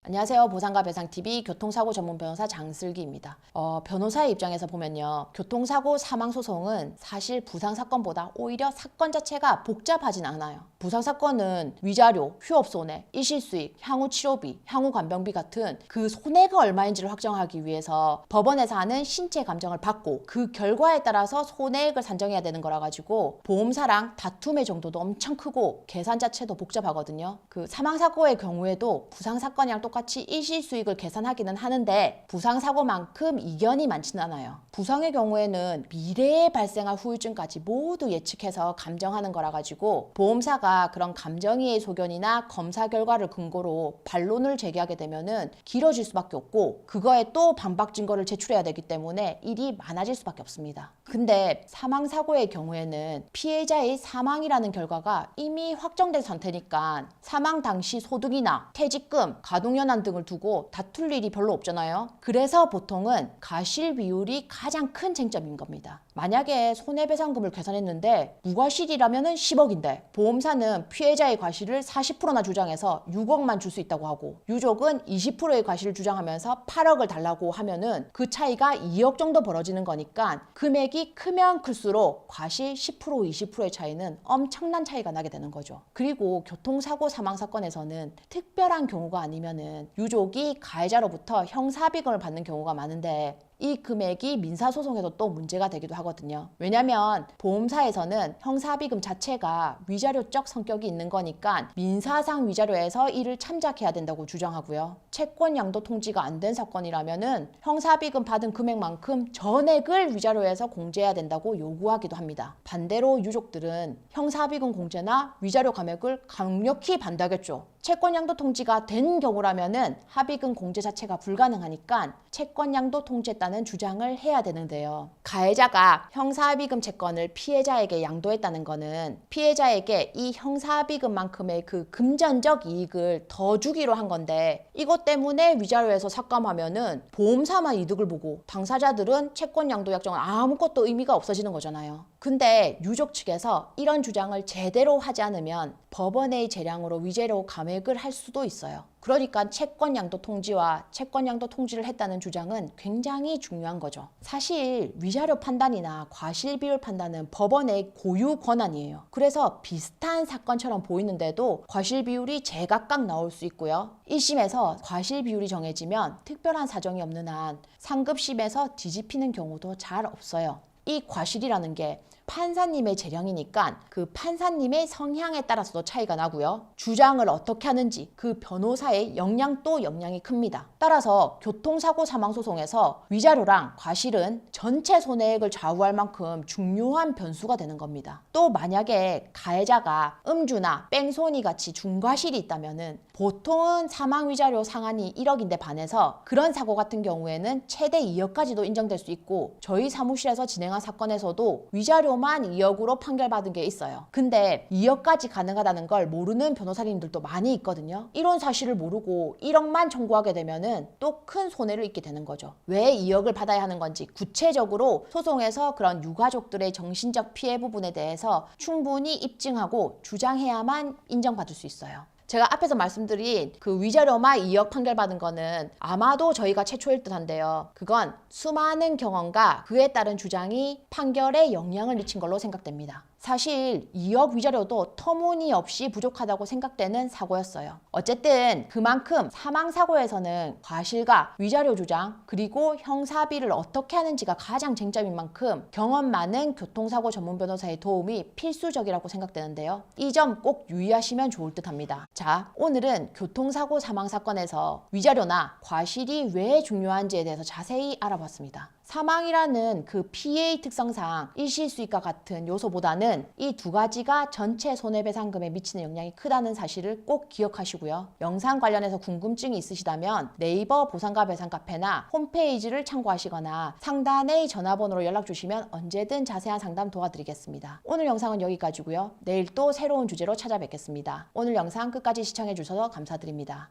안녕하세요. 보상과 배상TV 교통사고 전문 변호사 장슬기입니다. 변호사의 입장에서 보면요. 교통사고 사망소송은 사실 부상사건보다 오히려 사건 자체가 복잡하진 않아요. 부상사건은 위자료, 휴업손해, 일시수익, 향후치료비, 향후관병비 같은 그 손해가 얼마인지를 확정하기 위해서 법원에서 하는 신체 감정을 받고 그 결과에 따라서 손해액을 산정해야 되는 거라 가지고 보험사랑 다툼의 정도도 엄청 크고 계산 자체도 복잡하거든요. 그 사망사고의 경우에도 부상사건이랑 똑같이 일시수익을 계산하기는 하는데 부상사고만큼 이견이 많지는 않아요. 부상의 경우에는 미래에 발생할 후유증까지 모두 예측해서 감정하는 거라 가지고 보험사가 그런 감정이의 소견이나 검사 결과를 근거로 반론을 제기하게 되면은 길어질 수밖에 없고 그거에 또 반박 증거를 제출해야 되기 때문에 일이 많아질 수밖에 없습니다. 근데 사망사고의 경우에는 피해자의 사망이라는 결과가 이미 확정된 상태니까 사망 당시 소득이나 퇴직금, 가동연한 등을 두고 다툴 일이 별로 없잖아요. 그래서 보통은 과실 비율이 가장 큰 쟁점인 겁니다. 만약에 손해배상금을 계산했는데 무과실이라면 10억인데 보험사는 피해자의 과실을 40%나 주장해서 6억만 줄 수 있다고 하고 유족은 20%의 과실을 주장하면서 8억을 달라고 하면은 그 차이가 2억 정도 벌어지는 거니까 금액이 크면 클수록 과실 10%, 20%의 차이는 엄청난 차이가 나게 되는 거죠. 그리고 교통사고 사망사건에서는 특별한 경우가 아니면은 유족이 가해자로부터 형사비금을 받는 경우가 많은데 이 금액이 민사소송에서 또 문제가 되기도 하거든요. 왜냐하면 보험사에서는 형사비금 자체가 위자료적 성격이 있는 거니까 민사상 위자료에서 이를 참작해야 된다고 주장하고요. 채권 양도 통지가 안 된 사건이라면은 형사비금 받은 금액만큼 전액을 위자료에서 공제해야 된다고 요구하기도 합니다. 반대로 유족들은 형사비금 공제나 위자료 감액을 강력히 반대하겠죠. 채권 양도 통지가 된 경우라면은 합의금 공제 자체가 불가능하니까 채권 양도 통지했다는 주장을 해야 되는데요. 가해자가 형사합의금 채권을 피해자에게 양도했다는 거는 피해자에게 이 형사합의금만큼의 그 금전적 이익을 더 주기로 한 건데 이것 때문에 위자료에서 삭감하면은 보험사만 이득을 보고 당사자들은 채권 양도 약정은 아무것도 의미가 없어지는 거잖아요. 근데 유족 측에서 이런 주장을 제대로 하지 않으면 법원의 재량으로 위자료 감액을 할 수도 있어요. 그러니까 채권 양도 통지와 채권 양도 통지를 했다는 주장은 굉장히 중요한 거죠. 사실 위자료 판단이나 과실 비율 판단은 법원의 고유 권한이에요. 그래서 비슷한 사건처럼 보이는데도 과실 비율이 제각각 나올 수 있고요. 1심에서 과실 비율이 정해지면 특별한 사정이 없는 한 상급심에서 뒤집히는 경우도 잘 없어요. 이 과실이라는 게 판사님의 재량이니까 그 판사님의 성향에 따라서도 차이가 나고요. 주장을 어떻게 하는지 그 변호사의 역량도 영향이 큽니다. 따라서 교통사고 사망소송에서 위자료랑 과실은 전체 손해액을 좌우할 만큼 중요한 변수가 되는 겁니다. 또 만약에 가해자가 음주나 뺑소니 같이 중과실이 있다면은 보통은 사망위자료 상한이 1억인데 반해서 그런 사고 같은 경우에는 최대 2억까지도 인정될 수 있고 저희 사무실에서 진행한 사건에서도 위자료만 2억으로 판결받은 게 있어요. 근데 2억까지 가능하다는 걸 모르는 변호사님들도 많이 있거든요. 이런 사실을 모르고 1억만 청구하게 되면은 또 큰 손해를 입게 되는 거죠. 왜 2억을 받아야 하는 건지 구체적으로 소송에서 그런 유가족들의 정신적 피해 부분에 대해서 충분히 입증하고 주장해야만 인정받을 수 있어요. 제가 앞에서 말씀드린 그 위자료만 2억 판결받은 거는 아마도 저희가 최초일 듯한데요. 그건 수많은 경험과 그에 따른 주장이 판결에 영향을 미친 걸로 생각됩니다. 사실 2억 위자료도 터무니없이 부족하다고 생각되는 사고였어요. 어쨌든 그만큼 사망사고에서는 과실과 위자료 주장 그리고 형사비를 어떻게 하는지가 가장 쟁점인 만큼 경험 많은 교통사고 전문 변호사의 도움이 필수적이라고 생각되는데요. 이 점 꼭 유의하시면 좋을 듯합니다. 자, 오늘은 교통사고 사망사건에서 위자료나 과실이 왜 중요한지에 대해서 자세히 알아봤습니다. 사망이라는 그 피해의 특성상 일시수익과 같은 요소보다는 이 두 가지가 전체 손해배상금에 미치는 영향이 크다는 사실을 꼭 기억하시고요. 영상 관련해서 궁금증이 있으시다면 네이버 보상과 배상 카페나 홈페이지를 참고하시거나 상단의 전화번호로 연락 주시면 언제든 자세한 상담 도와드리겠습니다. 오늘 영상은 여기까지고요. 내일 또 새로운 주제로 찾아뵙겠습니다. 오늘 영상 끝까지 시청해 주셔서 감사드립니다.